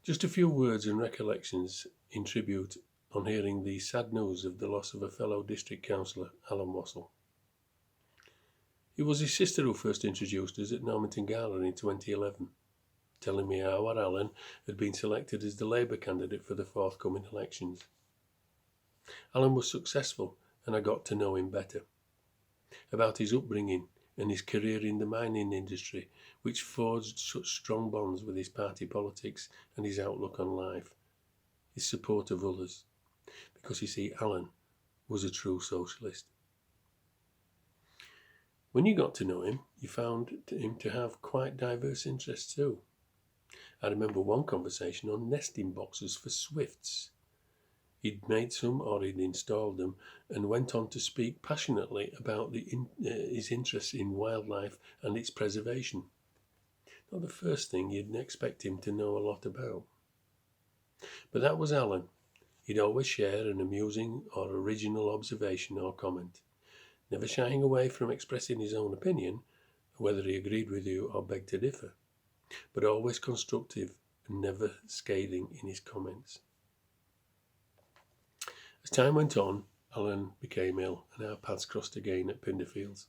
Just a few words and recollections in tribute on hearing the sad news of the loss of a fellow district councillor, Alan Wassell. It was his sister who first introduced us at Normanton Gala in 2011, telling me how our Alan had been selected as the Labour candidate for the forthcoming elections. Alan was successful and I got to know him better. About his upbringing and his career in the mining industry, which forged such strong bonds with his party politics and his outlook on life, his support of others, because you see, Alan was a true socialist. When you got to know him, you found him to have quite diverse interests too. I remember one conversation on nesting boxes for swifts. He'd made some or he'd installed them and went on to speak passionately about his interest in wildlife and its preservation. Not the first thing you'd expect him to know a lot about. But that was Alan. He'd always share an amusing or original observation or comment, never shying away from expressing his own opinion, whether he agreed with you or begged to differ, but always constructive and never scathing in his comments. As time went on, Alan became ill and our paths crossed again at Pinderfields,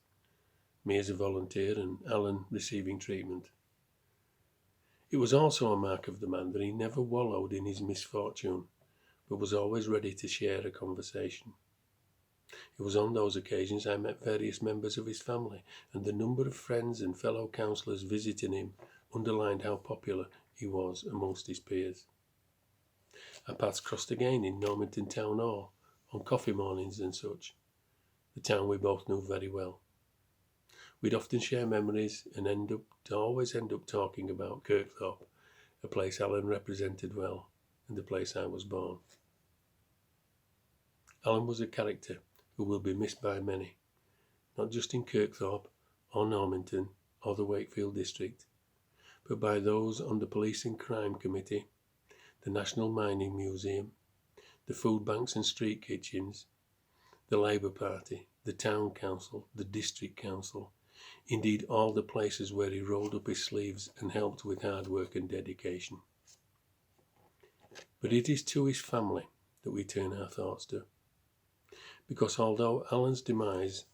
me as a volunteer and Alan receiving treatment. It was also a mark of the man that he never wallowed in his misfortune, but was always ready to share a conversation. It was on those occasions I met various members of his family, and the number of friends and fellow councillors visiting him underlined how popular he was amongst his peers. Our paths crossed again in Normanton Town Hall, on coffee mornings and such, the town we both knew very well. We'd often share memories and always end up talking about Kirkthorpe, a place Alan represented well, and the place I was born. Alan was a character who will be missed by many, not just in Kirkthorpe or Normanton or the Wakefield district, but by those on the Police and Crime Committee, the National Mining Museum, the food banks and street kitchens, the Labour Party, the Town Council, the District Council, indeed all the places where he rolled up his sleeves and helped with hard work and dedication. But it is to his family that we turn our thoughts to, because although Alan's demise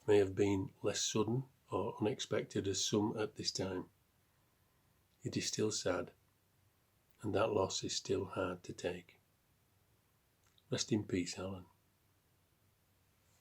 may have been less sudden or unexpected as some at this time, it is still sad, and that loss is still hard to take. Rest in peace, Alan.